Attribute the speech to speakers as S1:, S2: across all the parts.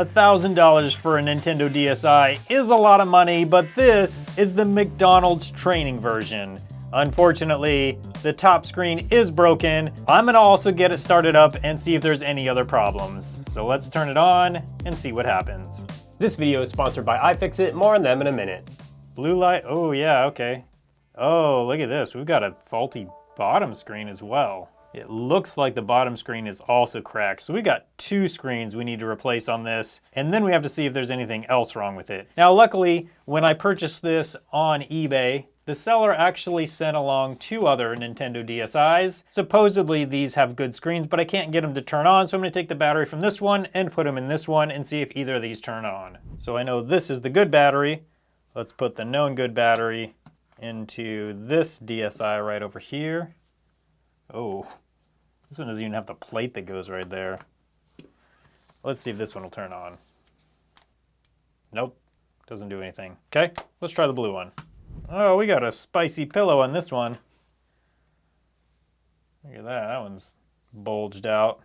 S1: $1,000 for a Nintendo DSi is a lot of money, but this is the McDonald's training version. Unfortunately, the top screen is broken. I'm gonna also get it started up and see if there's any other problems. So let's turn it on and see what happens.
S2: This video is sponsored by iFixit. More on them in a minute.
S1: Blue light, oh yeah, okay. Oh, look at this, we've got a faulty bottom screen as well. It looks like the bottom screen is also cracked. So we got two screens we need to replace on this, and then we have to see if there's anything else wrong with it. Now, luckily, when I purchased this on eBay, the seller actually sent along two other Nintendo DSi's. Supposedly these have good screens, but I can't get them to turn on, so I'm gonna take the battery from this one and put them in this one and see if either of these turn on. So I know this is the good battery. Let's put the known good battery into this DSi right over here. Oh, this one doesn't even have the plate that goes right there. Let's see if this one will turn on. Nope, doesn't do anything. Okay, let's try the blue one. Oh, we got a spicy pillow on this one. Look at that, that one's bulged out.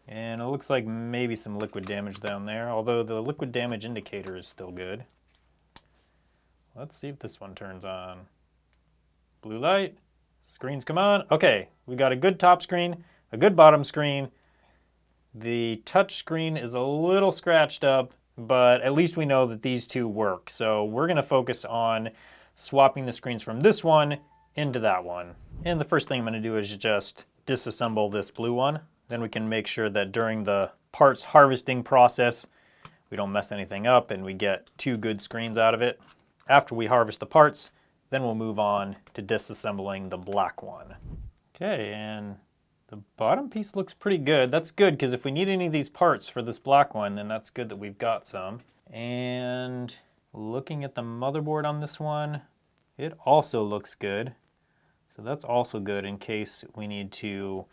S1: And it looks like maybe some liquid damage down there, although the liquid damage indicator is still good. Let's see if this one turns on. Blue light. Screens come on. Okay, we got a good top screen, a good bottom screen. The touch screen is a little scratched up, but at least we know that these two work. So we're gonna focus on swapping the screens from this one into that one. And the first thing I'm gonna do is just disassemble this blue one. Then we can make sure that during the parts harvesting process, we don't mess anything up and we get two good screens out of it. After we harvest the parts, then we'll move on to disassembling the black one. Okay, and the bottom piece looks pretty good. That's good, because if we need any of these parts for this black one, then that's good that we've got some. And looking at the motherboard on this one, it also looks good. So that's also good in case we need to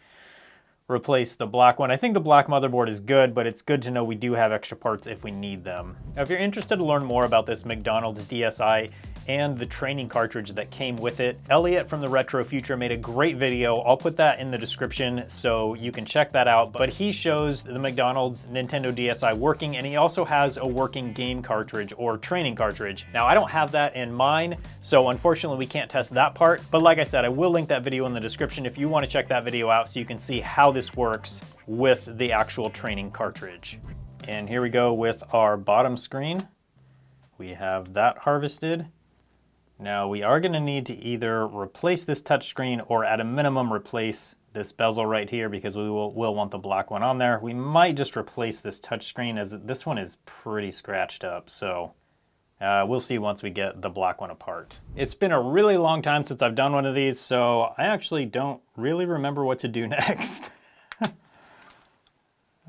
S1: replace the black one. I think the black motherboard is good, but it's good to know we do have extra parts if we need them. Now, if you're interested to learn more about this McDonald's DSi and the training cartridge that came with it, Elliot from the Retro Future made a great video. I'll put that in the description so you can check that out. But he shows the McDonald's Nintendo DSi working, and he also has a working game cartridge or training cartridge. Now, I don't have that in mine, so unfortunately we can't test that part. But like I said, I will link that video in the description if you want to check that video out so you can see how this works with the actual training cartridge. And here we go with our bottom screen. We have that harvested. Now we are gonna need to either replace this touchscreen or at a minimum replace this bezel right here, because we will want the black one on there. We might just replace this touchscreen, as this one is pretty scratched up. So we'll see once we get the black one apart. It's been a really long time since I've done one of these, so I actually don't really remember what to do next.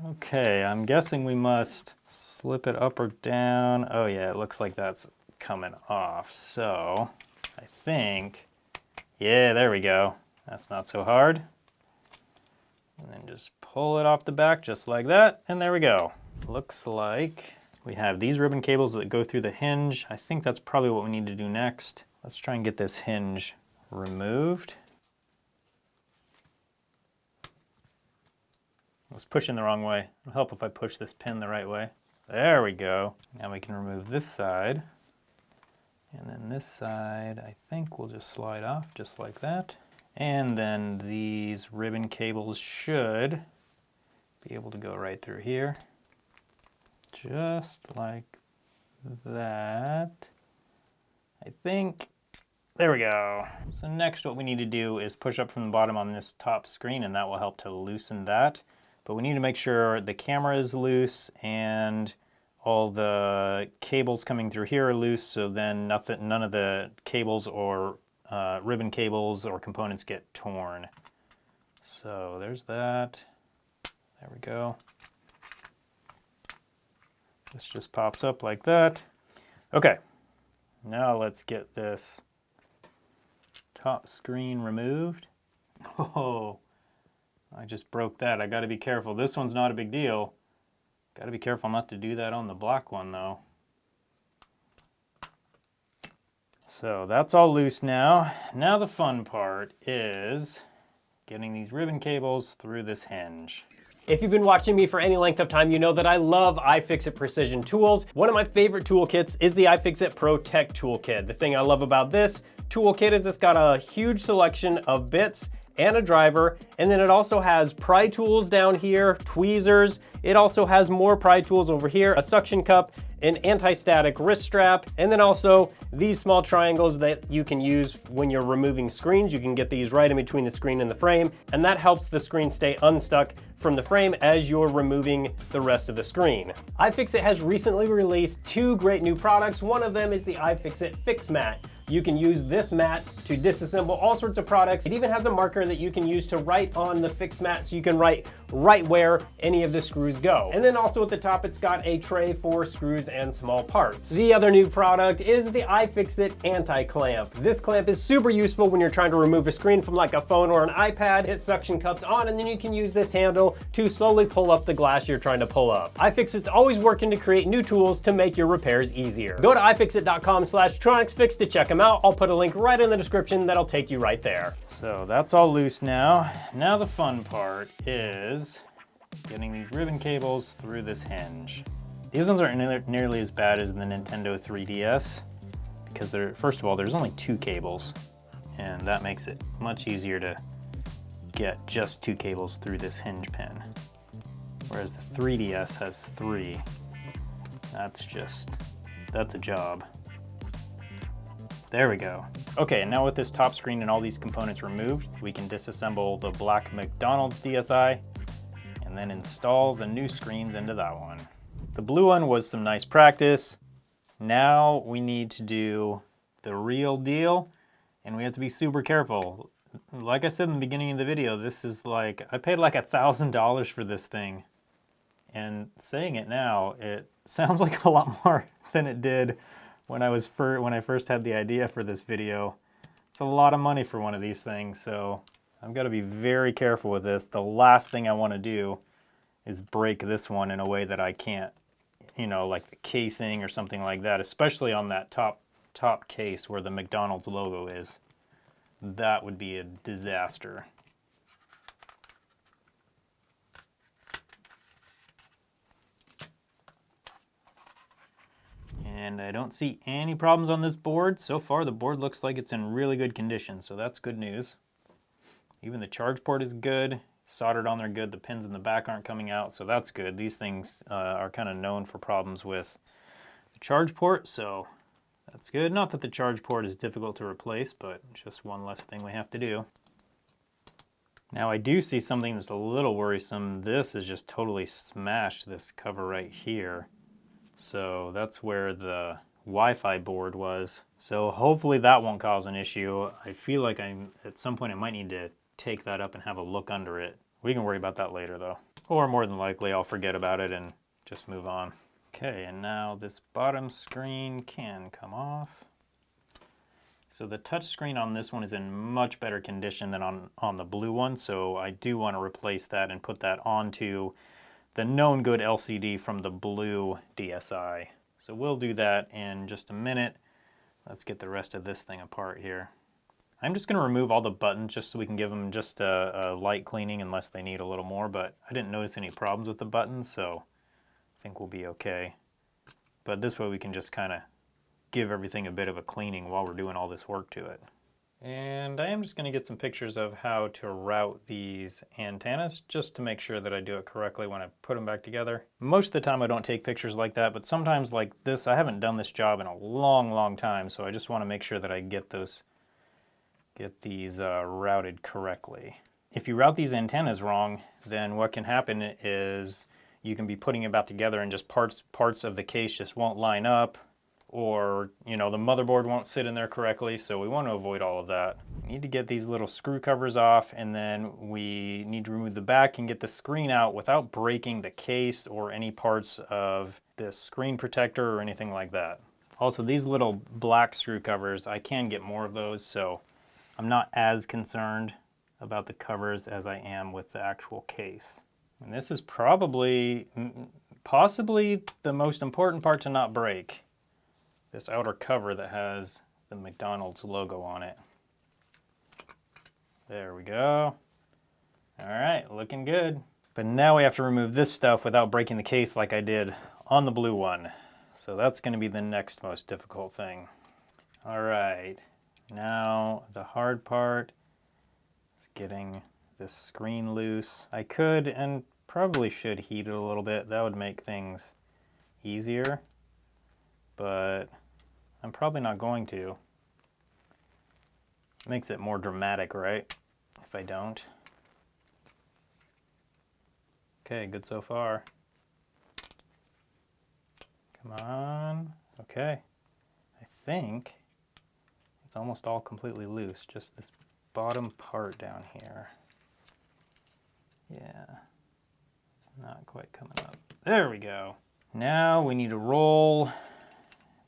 S1: Okay, I'm guessing we must slip it up or down. Oh yeah, it looks like that's coming off. So I think, yeah, there we go. That's not so hard. And then just pull it off the back just like that, and there we go. Looks like we have these ribbon cables that go through the hinge. I think that's probably what we need to do next. Let's try and get this hinge removed. I was pushing the wrong way. It'll help if I push this pin the right way. There we go. Now we can remove this side. And then this side, I think we'll just slide off just like that. And then these ribbon cables should be able to go right through here. Just like that. I think, there we go. So next what we need to do is push up from the bottom on this top screen, and that will help to loosen that. But we need to make sure the camera is loose and all the cables coming through here are loose, so then none of the cables or ribbon cables or components get torn. So there's that. There we go. This just pops up like that. Okay, now let's get this top screen removed. Oh, I just broke that. I gotta be careful. This one's not a big deal. Gotta be careful not to do that on the black one though. So that's all loose now. Now the fun part is getting these ribbon cables through this hinge.
S2: If you've been watching me for any length of time, you know that I love iFixit Precision tools. One of my favorite toolkits is the iFixit Pro Tech Toolkit. The thing I love about this toolkit is it's got a huge selection of bits and a driver, and then it also has pry tools down here, tweezers. It also has more pry tools over here, a suction cup, an anti-static wrist strap, and then also these small triangles that you can use when you're removing screens. You can get these right in between the screen and the frame, and that helps the screen stay unstuck from the frame as you're removing the rest of the screen. iFixit has recently released 2 great new products. One of them is the iFixit Fix Mat. You can use this mat to disassemble all sorts of products. It even has a marker that you can use to write on the Fix Mat, so you can write right where any of the screws go. And then also at the top, it's got a tray for screws and small parts. The other new product is the iFixit Anti-Clamp. This clamp is super useful when you're trying to remove a screen from like a phone or an iPad. It suction cups on, and then you can use this handle to slowly pull up the glass you're trying to pull up. iFixit's always working to create new tools to make your repairs easier. Go to ifixit.com/TronicsFix to check them out. I'll put a link right in the description that'll take you right there.
S1: So that's all loose now. Now the fun part is getting these ribbon cables through this hinge. These ones aren't nearly as bad as the Nintendo 3DS because first of all, there's only 2 cables, and that makes it much easier to get just 2 cables through this hinge pin. Whereas the 3DS has 3. That's a job. There we go. Okay, and now with this top screen and all these components removed, we can disassemble the black McDonald's DSi and then install the new screens into that one. The blue one was some nice practice. Now we need to do the real deal, and we have to be super careful. Like I said in the beginning of the video, this is like, I paid like $1,000 for this thing. And saying it now, it sounds like a lot more than it did when I first had the idea for this video. It's a lot of money for one of these things, so I've got to be very careful with this. The last thing I want to do is break this one in a way that I can't, like the casing or something like that, especially on that top case where the McDonald's logo is. That would be a disaster. And I don't see any problems on this board. So far, the board looks like it's in really good condition, so that's good news. Even the charge port is good. Soldered on there good. The pins in the back aren't coming out, so that's good. These things are kind of known for problems with the charge port, so that's good. Not that the charge port is difficult to replace, but just one less thing we have to do. Now I do see something that's a little worrisome. This is just totally smashed, this cover right here. So that's where the Wi-Fi board was. So hopefully that won't cause an issue. I feel like at some point I might need to take that up and have a look under it. We can worry about that later though. Or more than likely I'll forget about it and just move on. Okay, and now this bottom screen can come off. So the touch screen on this one is in much better condition than on the blue one, so I do want to replace that and put that onto the known good LCD from the blue DSi. So we'll do that in just a minute. Let's get the rest of this thing apart here. I'm just going to remove all the buttons just so we can give them just a light cleaning unless they need a little more, but I didn't notice any problems with the buttons, so I think we'll be okay. But this way we can just kind of give everything a bit of a cleaning while we're doing all this work to it. And I am just going to get some pictures of how to route these antennas just to make sure that I do it correctly when I put them back together. Most of the time I don't take pictures like that, but sometimes like this, I haven't done this job in a long time, so I just want to make sure that I get these routed correctly. If you route these antennas wrong, then what can happen is you can be putting it back together and just parts of the case just won't line up, or the motherboard won't sit in there correctly, so we want to avoid all of that. We need to get these little screw covers off, and then we need to remove the back and get the screen out without breaking the case or any parts of the screen protector or anything like that. Also, these little black screw covers, I can get more of those, so I'm not as concerned about the covers as I am with the actual case. And this is possibly the most important part to not break. This outer cover that has the McDonald's logo on it. There we go. All right, looking good. But now we have to remove this stuff without breaking the case like I did on the blue one. So that's going to be the next most difficult thing. All right, now the hard part is getting this screen loose. I could and probably should heat it a little bit. That would make things easier, but I'm probably not going to. Makes it more dramatic, right? If I don't. Okay, good so far. Come on. Okay. I think it's almost all completely loose, just this bottom part down here. Yeah. It's not quite coming up. There we go. Now we need to roll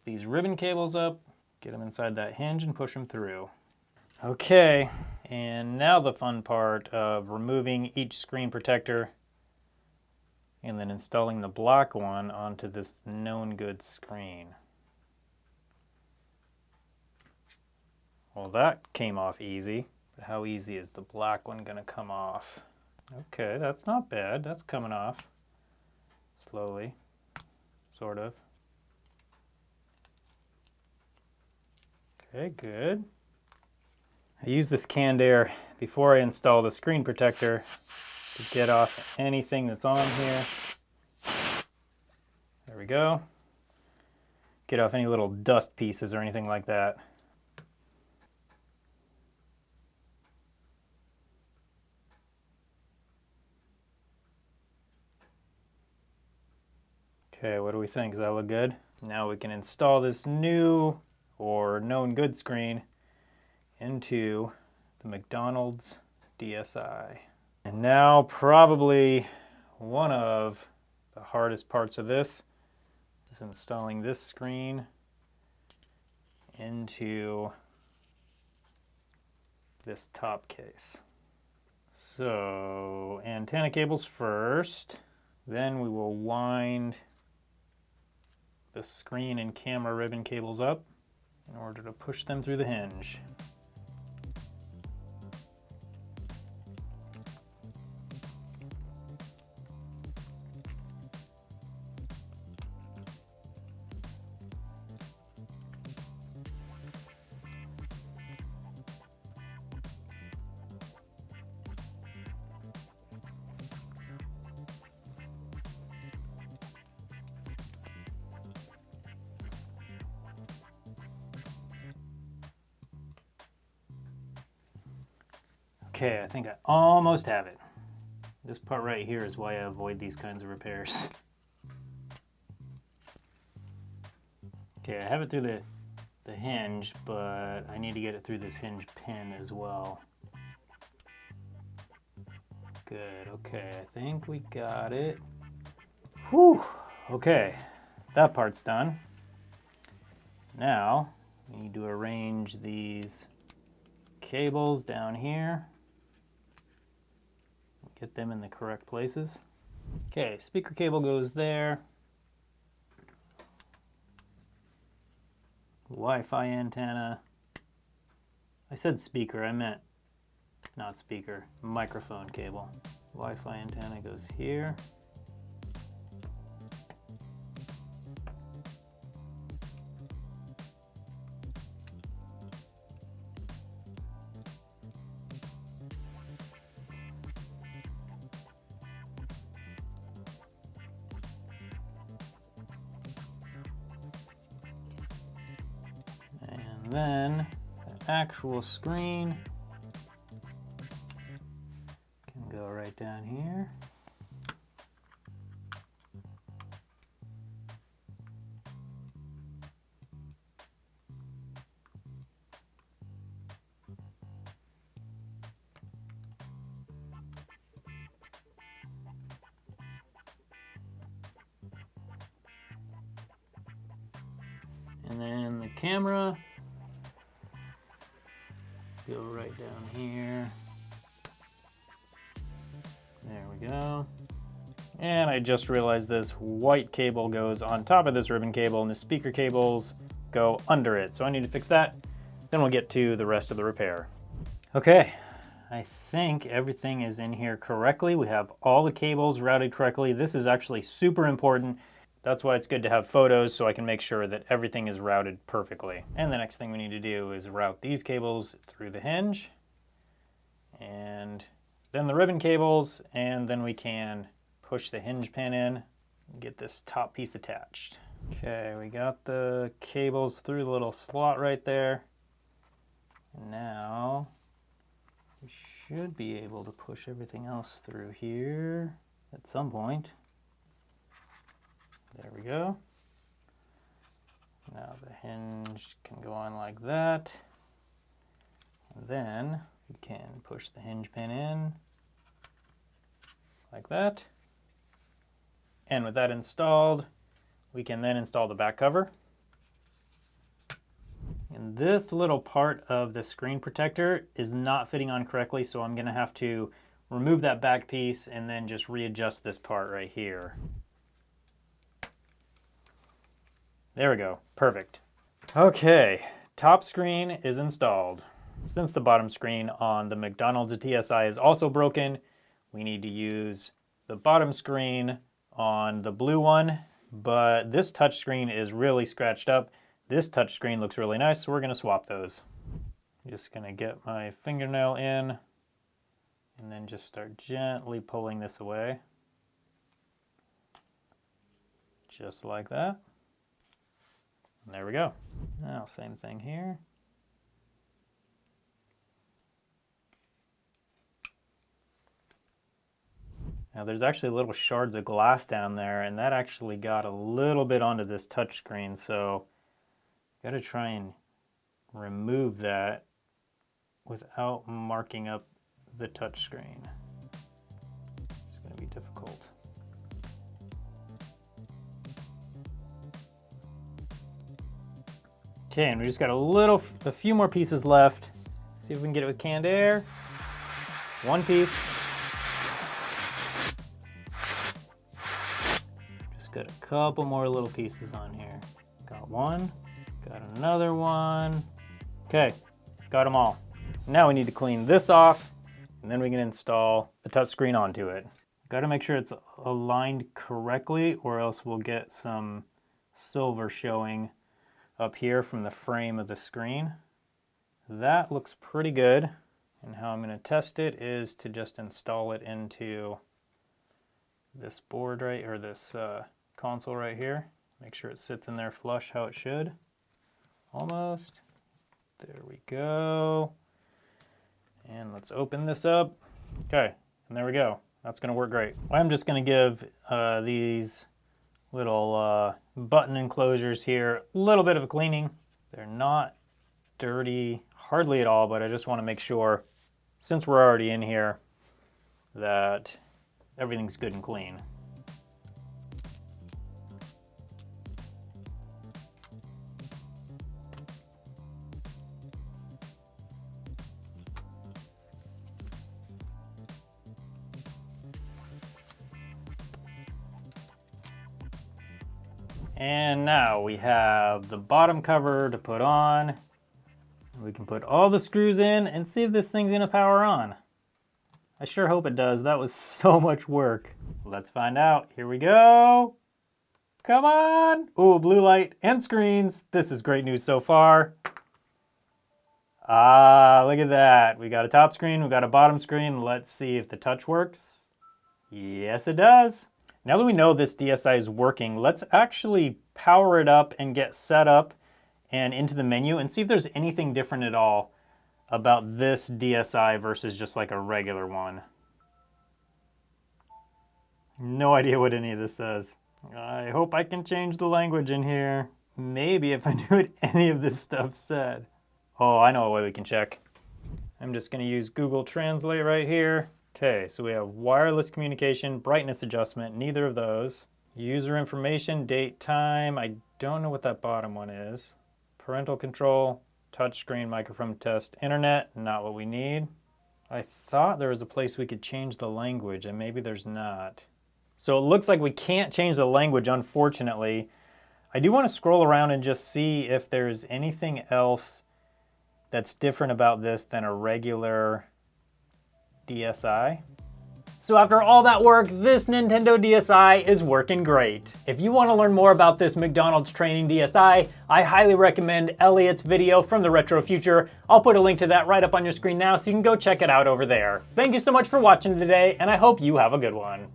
S1: these ribbon cables up, get them inside that hinge and push them through. Okay, and now the fun part of removing each screen protector and then installing the black one onto this known good screen. Well, that came off easy, but how easy is the black one gonna come off? Okay, that's not bad. That's coming off slowly, sort of. Okay, good. I use this canned air before I install the screen protector to get off anything that's on here. There we go. Get off any little dust pieces or anything like that. Okay, what do we think? Does that look good? Now we can install this new or known good screen into the McDonald's DSi. And now probably one of the hardest parts of this is installing this screen into this top case. So antenna cables first, then we will wind the screen and camera ribbon cables up in order to push them through the hinge. Okay, I think I almost have it. This part right here is why I avoid these kinds of repairs. Okay, I have it through the hinge, but I need to get it through this hinge pin as well. Good, okay, I think we got it. Whew, okay, that part's done. Now, we need to arrange these cables down here. Get them in the correct places. Okay, speaker cable goes there. Wi-Fi antenna. I said speaker, I meant not speaker, microphone cable. Wi-Fi antenna goes here. And then the actual screen can go right down here. And then the camera, go right down here. There we go. And I just realized this white cable goes on top of this ribbon cable and the speaker cables go under it. So I need to fix that. Then we'll get to the rest of the repair. Okay, I think everything is in here correctly. We have all the cables routed correctly. This is actually super important. That's why it's good to have photos so I can make sure that everything is routed perfectly. And the next thing we need to do is route these cables through the hinge, and then the ribbon cables, and then we can push the hinge pin in and get this top piece attached. Okay, we got the cables through the little slot right there. And now we should be able to push everything else through here at some point. There we go. Now the hinge can go on like that. And then we can push the hinge pin in like that. And with that installed, we can then install the back cover. And this little part of the screen protector is not fitting on correctly, so I'm gonna have to remove that back piece and then just readjust this part right here. There we go, perfect. Okay, top screen is installed. Since the bottom screen on the McDonald's DSi is also broken, we need to use the bottom screen on the blue one, but this touch screen is really scratched up. This touch screen looks really nice, so we're gonna swap those. I'm just gonna get my fingernail in and then just start gently pulling this away. Just like that. And there we go. Now, same thing here. Now there's actually little shards of glass down there, and that actually got a little bit onto this touch screen, so got to try and remove that without marking up the touch screen. It's going to be difficult. Okay, and we just got a few more pieces left. See if we can get it with canned air. One piece. Just got a couple more little pieces on here. Got one, got another one. Okay, got them all. Now we need to clean this off, and then we can install the touchscreen onto it. Got to make sure it's aligned correctly, or else we'll get some silver showing up here from the frame of the screen. That looks pretty good. And how I'm going to test it is to just install it into this board right, or this console right here. Make sure it sits in there flush how it should. Almost. There we go. And let's open this up. Okay, and there we go. That's going to work great. I'm just going to give these little button enclosures here a little bit of a cleaning. They're not dirty hardly at all, but I just want to make sure, since we're already in here, that everything's good and clean. And now we have the bottom cover to put on. We can put all the screws in and see if this thing's gonna power on. I sure hope it does. That was so much work. Let's find out. Here we go. Come on. Ooh, blue light and screens. This is great news so far. Ah, look at that. We got a top screen, we got a bottom screen. Let's see if the touch works. Yes, it does. Now that we know this DSi is working, let's actually power it up and get set up and into the menu and see if there's anything different at all about this DSi versus just like a regular one. No idea what any of this says. I hope I can change the language in here. Maybe if I knew what any of this stuff said. Oh, I know a way we can check. I'm just gonna use Google Translate right here. Okay, so we have wireless communication, brightness adjustment, neither of those. User information, date, time. I don't know what that bottom one is. Parental control, touchscreen, microphone test, internet, not what we need. I thought there was a place we could change the language, and maybe there's not. So it looks like we can't change the language, unfortunately. I do want to scroll around and just see if there's anything else that's different about this than a regular DSi.
S2: So after all that work, this Nintendo DSi is working great. If you want to learn more about this McDonald's training DSi, I highly recommend Elliot's video from the Retro Future. I'll put a link to that right up on your screen now so you can go check it out over there. Thank you so much for watching today, and I hope you have a good one.